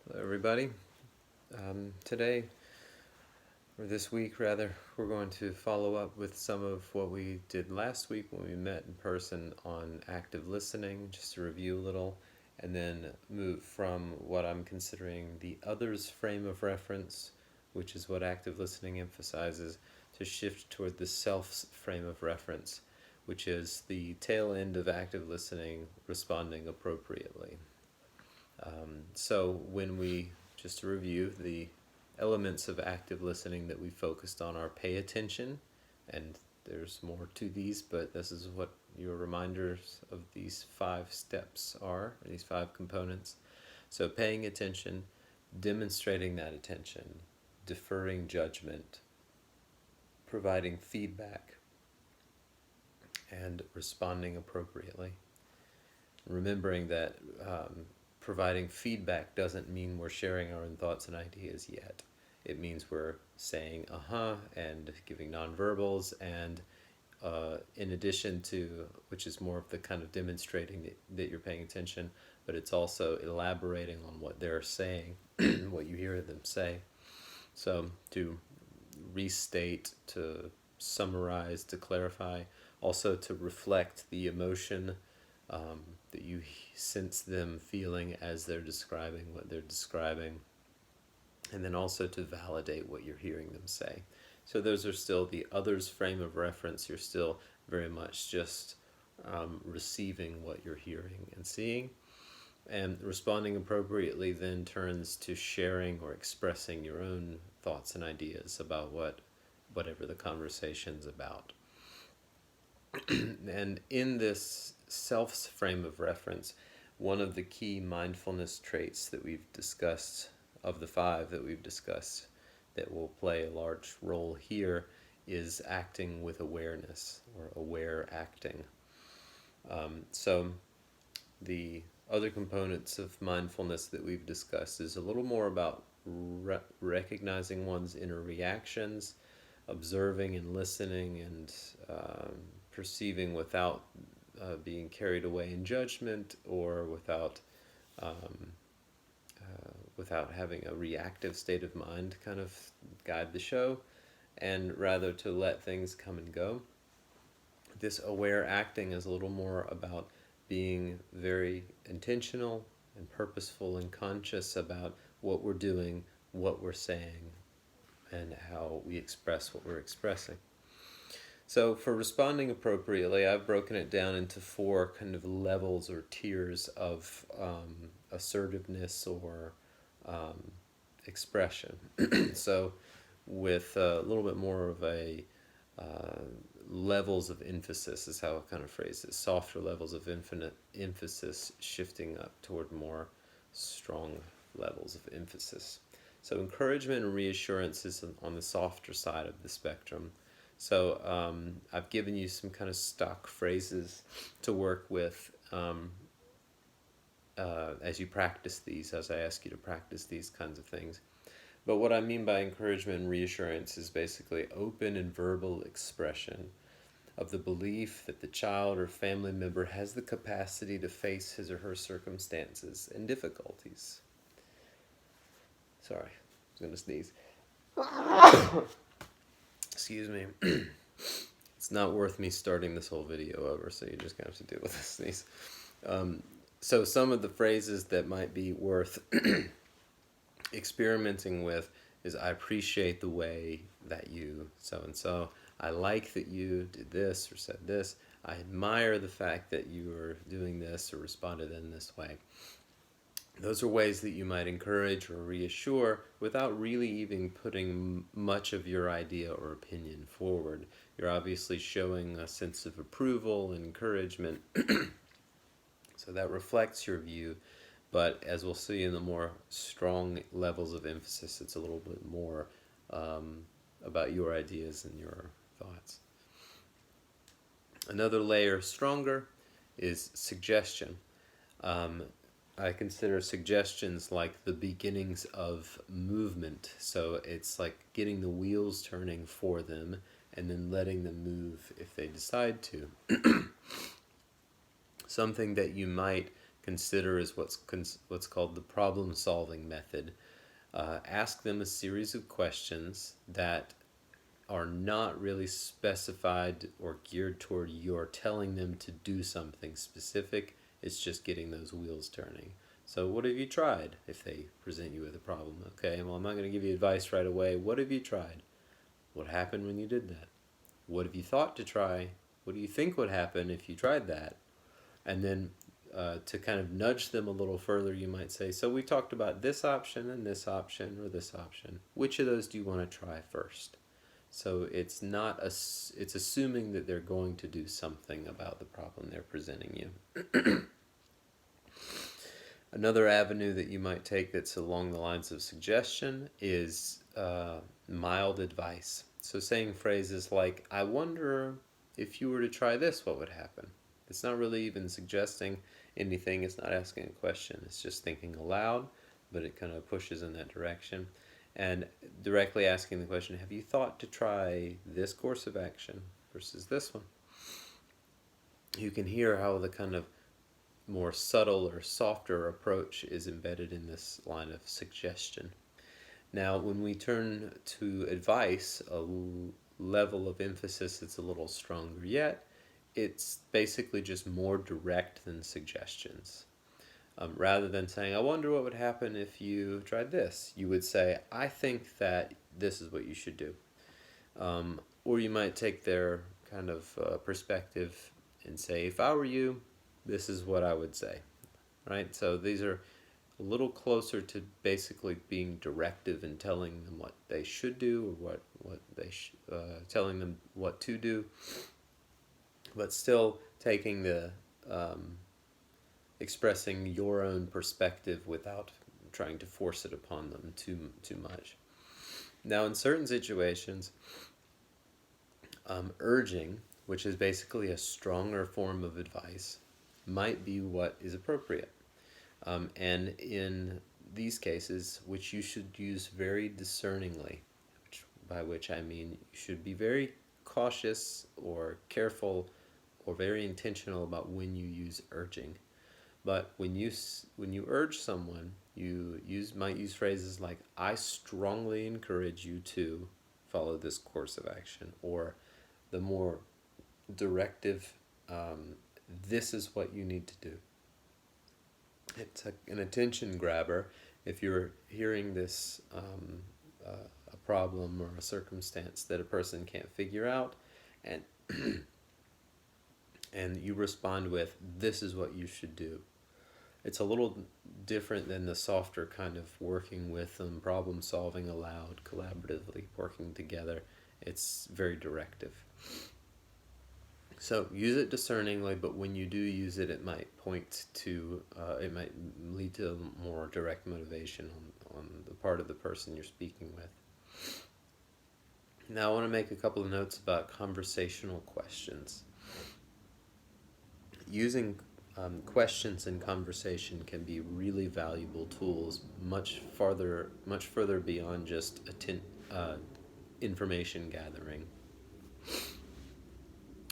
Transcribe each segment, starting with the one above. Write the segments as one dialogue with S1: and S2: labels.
S1: Hello, everybody. Today, or this week rather, we're going to follow up with some of what we did last week when we met in person on active listening, just to review a little, and then move from what I'm considering the others frame of reference, which is what active listening emphasizes, to shift toward the self's frame of reference, which is the tail end of active listening, responding appropriately. So when we, just to review, the elements of active listening that we focused on are pay attention, and there's more to these, but this is what your reminders of these 5 steps are, these 5 components. So paying attention, demonstrating that attention, deferring judgment, providing feedback, and responding appropriately. Remembering that providing feedback doesn't mean we're sharing our own thoughts and ideas yet. It means we're saying and giving nonverbals, and in addition to, which is more of the kind of demonstrating that you're paying attention, but it's also elaborating on what they're saying, what you hear them say. So to restate, to summarize, to clarify, also to reflect the emotion that you sense them feeling as they're describing what they're describing, and then also to validate what you're hearing them say. So those are still the others frame of reference. You're still very much just receiving what you're hearing and seeing. And responding appropriately then turns to sharing or expressing your own thoughts and ideas about whatever the conversation's about. And in this self's frame of reference, one of the key mindfulness traits that we've discussed, of the 5 that we've discussed, that will play a large role here, is acting with awareness, or aware acting. So the other components of mindfulness that we've discussed is a little more about recognizing one's inner reactions, observing and listening, and perceiving without being carried away in judgment, or without having a reactive state of mind to kind of guide the show, and rather to let things come and go. This aware acting is a little more about being very intentional and purposeful and conscious about what we're doing, what we're saying, and how we express what we're expressing. So for responding appropriately, I've broken it down into 4 kind of levels or tiers of assertiveness or expression. So with a little bit more of a levels of emphasis is how I kind of phrase it. Softer levels of infinite emphasis shifting up toward more strong levels of emphasis. So encouragement and reassurance is on the softer side of the spectrum. So I've given you some kind of stock phrases to work with as you practice these, as I ask you to practice these kinds of things. But what I mean by encouragement and reassurance is basically open and verbal expression of the belief that the child or family member has the capacity to face his or her circumstances and difficulties. Sorry, I was going to sneeze. Excuse me. It's not worth me starting this whole video over, so you're just going to have to deal with this sneeze. So some of the phrases that might be worth experimenting with is, I appreciate the way that you so-and-so. I like that you did this or said this. I admire the fact that you are doing this or responded in this way. Those are ways that you might encourage or reassure without really even putting much of your idea or opinion forward. You're obviously showing a sense of approval and encouragement. So that reflects your view, but as we'll see in the more strong levels of emphasis, it's a little bit more about your ideas and your thoughts. Another layer stronger is suggestion. I consider suggestions like the beginnings of movement. So it's like getting the wheels turning for them and then letting them move if they decide to. Something that you might consider is what's called the problem-solving method. Ask them a series of questions that are not really specified or geared toward you're telling them to do something specific. It's just getting those wheels turning. So what have you tried if they present you with a problem? Okay, well, I'm not going to give you advice right away. What have you tried? What happened when you did that? What have you thought to try? What do you think would happen if you tried that? And then to kind of nudge them a little further, you might say, so we talked about this option and this option or this option. Which of those do you want to try first? So it's not it's assuming that they're going to do something about the problem they're presenting you. Another avenue that you might take that's along the lines of suggestion is mild advice. So saying phrases like, I wonder if you were to try this, what would happen? It's not really even suggesting anything. It's not asking a question. It's just thinking aloud, but it kind of pushes in that direction. And directly asking the question, have you thought to try this course of action versus this one? You can hear how the kind of more subtle or softer approach is embedded in this line of suggestion. Now, when we turn to advice, a level of emphasis that's a little stronger yet, it's basically just more direct than suggestions. Rather than saying, I wonder what would happen if you tried this, you would say, I think that this is what you should do. Or you might take their kind of perspective and say, if I were you, this is what I would say. Right? So these are a little closer to basically being directive and telling them what they should do or what they telling them what to do, but still taking the expressing your own perspective without trying to force it upon them too much. Now, in certain situations, urging, which is basically a stronger form of advice, might be what is appropriate. And in these cases, which you should use very discerningly, by which I mean you should be very cautious or careful or very intentional about when you use urging. But when you urge someone, you might use phrases like, I strongly encourage you to follow this course of action, or the more directive, this is what you need to do. It's an attention grabber if you're hearing this a problem or a circumstance that a person can't figure out, and and you respond with, this is what you should do. It's a little different than the softer kind of working with them, problem solving aloud, collaboratively working together. It's very directive. So use it discerningly, but when you do use it, it might it might lead to more direct motivation on the part of the person you're speaking with. Now I want to make a couple of notes about conversational questions. Using questions in conversation can be really valuable tools, much further beyond just information gathering.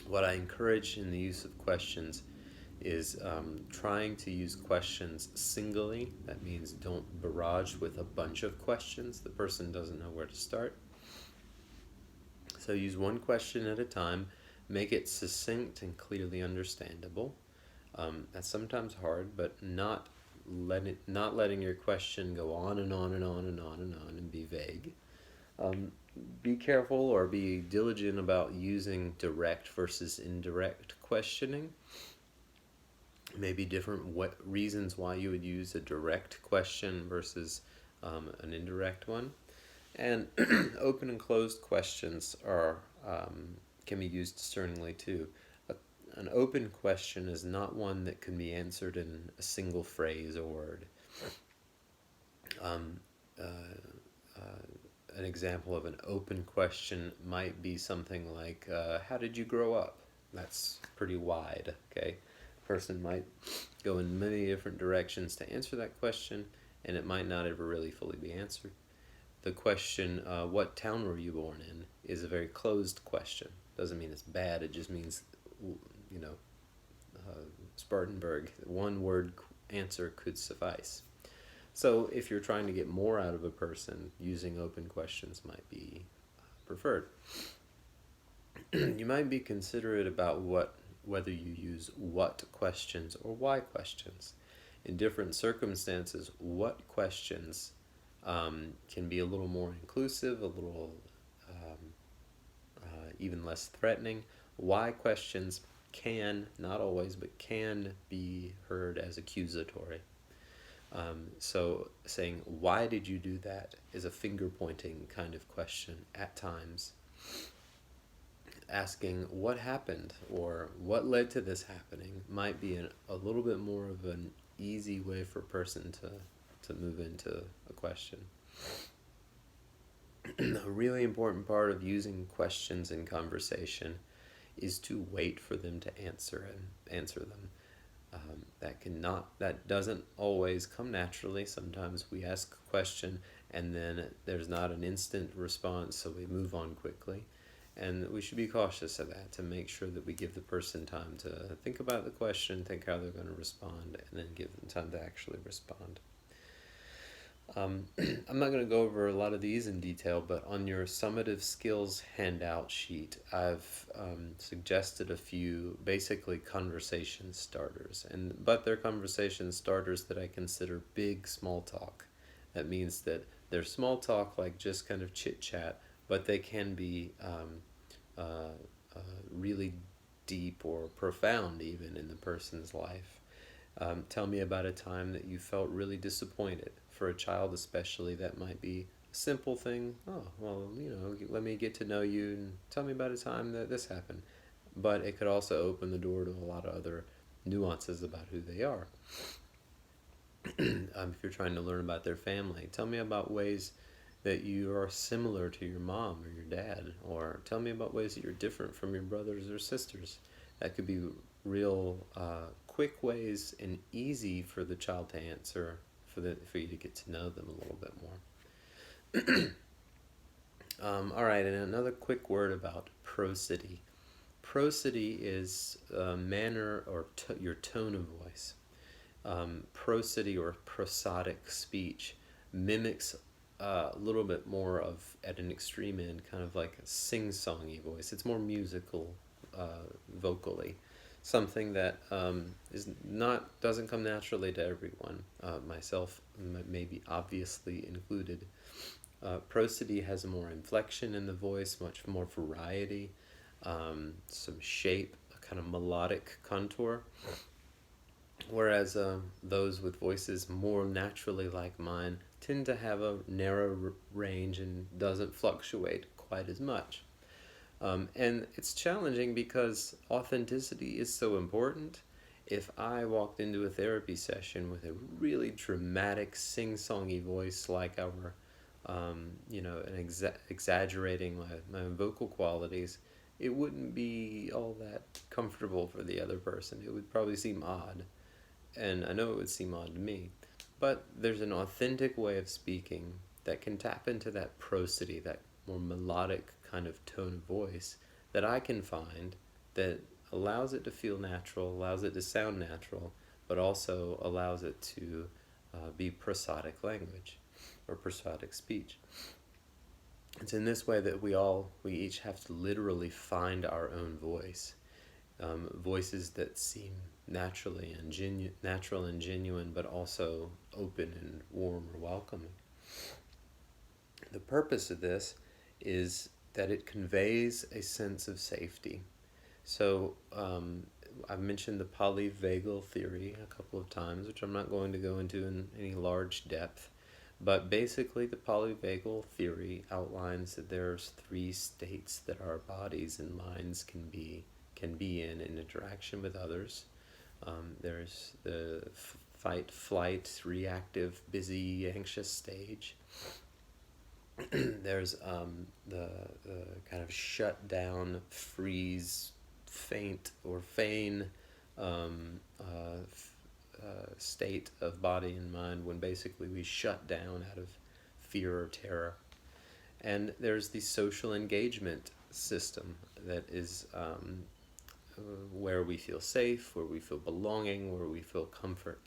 S1: What I encourage in the use of questions is trying to use questions singly. That means don't barrage with a bunch of questions. The person doesn't know where to start. So use one question at a time. Make it succinct and clearly understandable. That's sometimes hard, but not letting your question go on and on and on and on and on and be vague. Be careful or be diligent about using direct versus indirect questioning. Maybe different reasons why you would use a direct question versus an indirect one. And open and closed questions can be used discerningly too. An open question is not one that can be answered in a single phrase or word. An example of an open question might be something like, how did you grow up? That's pretty wide, okay? A person might go in many different directions to answer that question, and it might not ever really fully be answered. The question, what town were you born in, is a very closed question. Doesn't mean it's bad, it just means, Spartanburg, one word answer could suffice. So if you're trying to get more out of a person, using open questions might be preferred. You might be considerate about whether you use what questions or why questions. In different circumstances, what questions can be a little more inclusive, a little even less threatening. Why questions can, not always, but can be heard as accusatory. So saying, why did you do that, is a finger-pointing kind of question at times. Asking what happened or what led to this happening might be a little bit more of an easy way for a person to move into a question. A really important part of using questions in conversation is to wait for them to answer them. That doesn't always come naturally. Sometimes we ask a question and then there's not an instant response, so we move on quickly. And we should be cautious of that, to make sure that we give the person time to think about the question, think how they're going to respond, and then give them time to actually respond. I'm not going to go over a lot of these in detail, but on your summative skills handout sheet, I've suggested a few basically conversation starters, but they're conversation starters that I consider big small talk. That means that they're small talk, like just kind of chit chat, but they can be really deep or profound even in the person's life. Tell me about a time that you felt really disappointed. For a child especially, that might be a simple thing. Oh, well, let me get to know you and tell me about a time that this happened. But it could also open the door to a lot of other nuances about who they are. If you're trying to learn about their family, tell me about ways that you are similar to your mom or your dad, or tell me about ways that you're different from your brothers or sisters. That could be real quick ways and easy for the child to answer, for you to get to know them a little bit more. All right, and another quick word about prosody. Prosody is manner or your tone of voice. Prosody or prosodic speech mimics a little bit more of, at an extreme end, kind of like a sing-songy voice. It's more musical vocally. Something that doesn't come naturally to everyone, myself maybe obviously included. Prosody has more inflection in the voice, much more variety, some shape, a kind of melodic contour. Whereas those with voices more naturally like mine tend to have a narrow range and doesn't fluctuate quite as much. And it's challenging because authenticity is so important. If I walked into a therapy session with a really dramatic sing-songy voice, like exaggerating my vocal qualities, it wouldn't be all that comfortable for the other person. It would probably seem odd, and I know it would seem odd to me. But there's an authentic way of speaking that can tap into that prosody, that more melodic kind of tone of voice that I can find, that allows it to feel natural, allows it to sound natural, but also allows it to be prosodic language or prosodic speech. It's in this way that we each have to literally find our own voice. Voices that seem natural and genuine, but also open and warm or welcoming. The purpose of this is that it conveys a sense of safety. So I've mentioned the polyvagal theory a couple of times, which I'm not going to go into in any large depth. But basically, the polyvagal theory outlines that there's 3 states that our bodies and minds can be in interaction with others. There's the fight, flight, reactive, busy, anxious stage. There's the kind of shut down, freeze, faint, or feign state of body and mind, when basically we shut down out of fear or terror. And there's the social engagement system that is where we feel safe, where we feel belonging, where we feel comfort.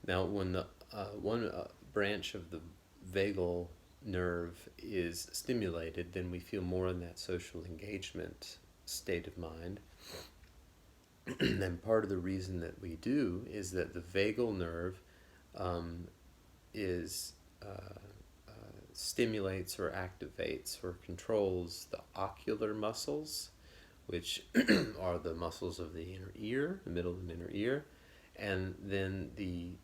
S1: Now, when the one branch of the vagal nerve is stimulated, then we feel more in that social engagement state of mind. And part of the reason that we do is that the vagal nerve um, is stimulates or activates or controls the ocular muscles, which are the muscles of the inner ear, the middle and inner ear, and then the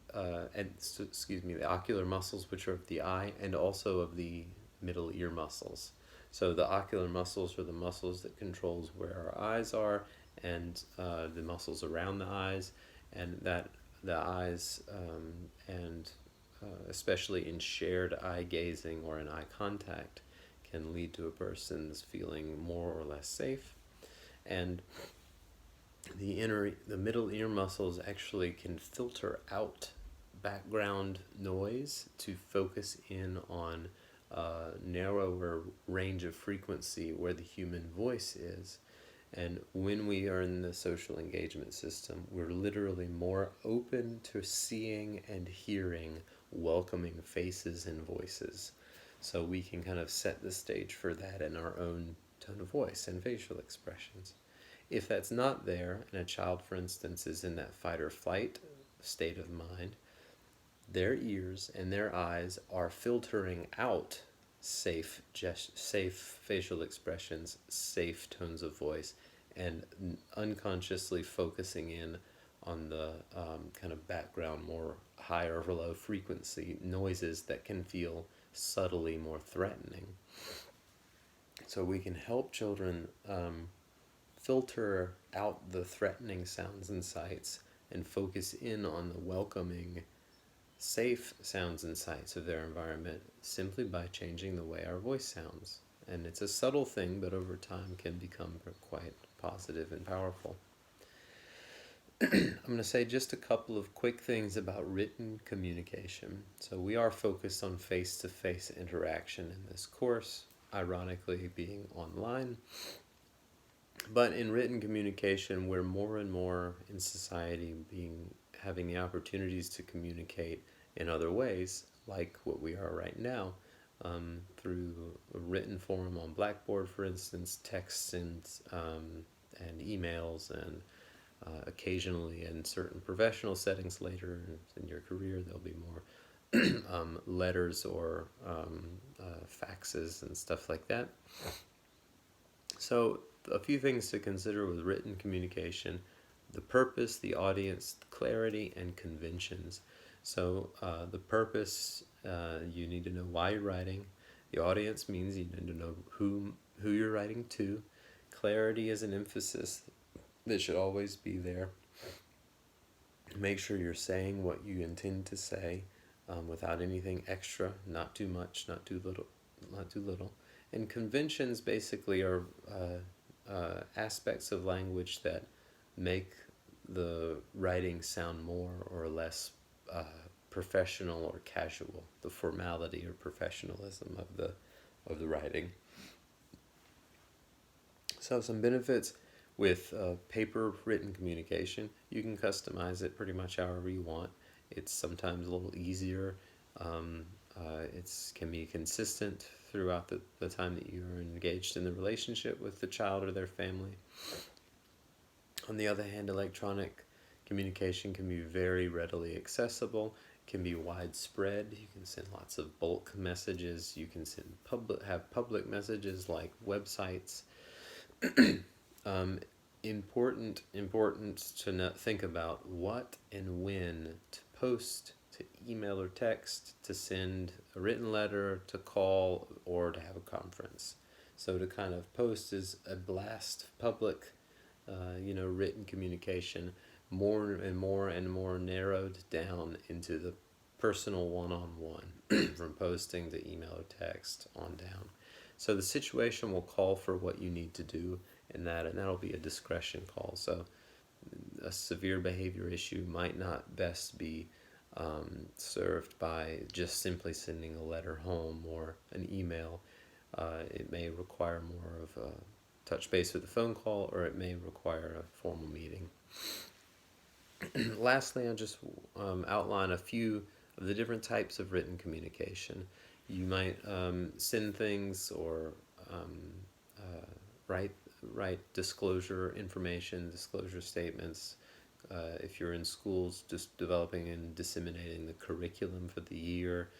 S1: ocular muscles, which are of the eye, and also of the middle ear muscles. So the ocular muscles are the muscles that controls where our eyes are, and the muscles around the eyes, and that the eyes and especially in shared eye gazing or in eye contact, can lead to a person's feeling more or less safe. And the middle ear muscles actually can filter out background noise to focus in on a narrower range of frequency where the human voice is. And when we are in the social engagement system, we're literally more open to seeing and hearing welcoming faces and voices. So we can kind of set the stage for that in our own tone of voice and facial expressions. If that's not there, and a child, for instance, is in that fight or flight state of mind, their ears and their eyes are filtering out safe facial expressions, safe tones of voice, and unconsciously focusing in on the kind of background, more high or low frequency noises that can feel subtly more threatening. So we can help children filter out the threatening sounds and sights and focus in on the welcoming, safe sounds and sights of their environment simply by changing the way our voice sounds. And it's a subtle thing, but over time can become quite positive and powerful. I'm going to say just a couple of quick things about written communication. So we are focused on face-to-face interaction in this course, ironically being online. But in written communication, we're more and more in society having the opportunities to communicate in other ways, like what we are right now, through a written form on Blackboard, for instance, texts and emails, and occasionally in certain professional settings later in your career, there'll be more letters or faxes and stuff like that. So a few things to consider with written communication: the purpose, the audience, clarity, and conventions. So the purpose, you need to know why you're writing. The audience means you need to know who you're writing to. Clarity is an emphasis that should always be there. Make sure you're saying what you intend to say without anything extra, not too much, not too little. And conventions basically are aspects of language that make the writing sound more or less professional or casual, the formality or professionalism of the writing. So some benefits with paper written communication: you can customize it pretty much however you want. It's sometimes a little easier. It can be consistent throughout the time that you're engaged in the relationship with the child or their family. On the other hand, electronic communication can be very readily accessible, can be widespread. You can send lots of bulk messages. You can have public messages like websites. Important to think about what and when to post, to email or text, to send a written letter, to call, or to have a conference. So to kind of post is a blast public, written communication, more and more narrowed down into the personal one-on-one from posting to email or text on down. So the situation will call for what you need to do in that, and that'll be a discretion call. So a severe behavior issue might not best be served by just simply sending a letter home or an email. It may require more of a touch base with a phone call, or it may require a formal meeting. Lastly, I'll just outline a few of the different types of written communication. You might send things or um, uh, write write disclosure information, disclosure statements. If you're in schools, just developing and disseminating the curriculum for the year,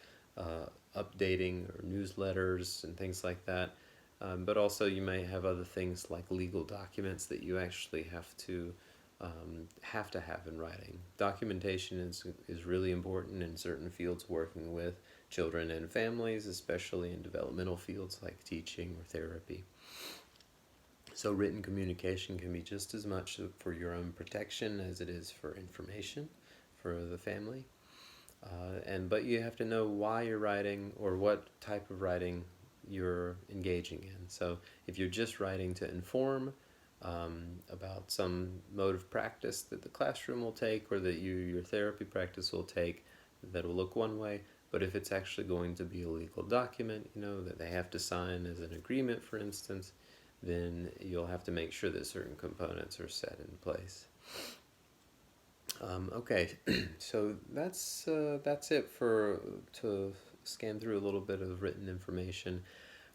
S1: updating or newsletters and things like that. But also, you may have other things like legal documents that you actually have to have in writing. Documentation is really important in certain fields working with children and families, especially in developmental fields like teaching or therapy. So written communication can be just as much for your own protection as it is for information for the family. But you have to know why you're writing or what type of writing you're engaging in. So if you're just writing to inform about some mode of practice that the classroom will take or that your therapy practice will take, that will look one way. But if it's actually going to be a legal document, that they have to sign as an agreement, for instance, then you'll have to make sure that certain components are set in place. Okay, so that's it for to scan through a little bit of written information.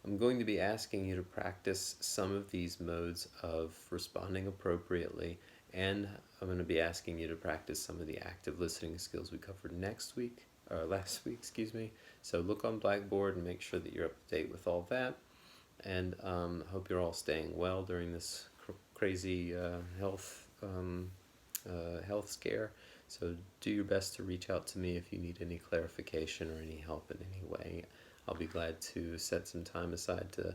S1: I'm going to be asking you to practice some of these modes of responding appropriately, and I'm going to be asking you to practice some of the active listening skills we covered last week, excuse me. So look on Blackboard and make sure that you're up to date with all that, and hope you're all staying well during this crazy health scare. So do your best to reach out to me if you need any clarification or any help in any way. I'll be glad to set some time aside to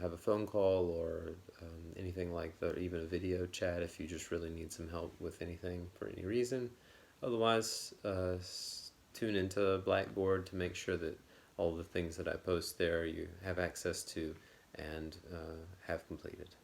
S1: have a phone call or anything like that, or even a video chat if you just really need some help with anything for any reason. Otherwise, tune into Blackboard to make sure that all the things that I post there you have access to and have completed.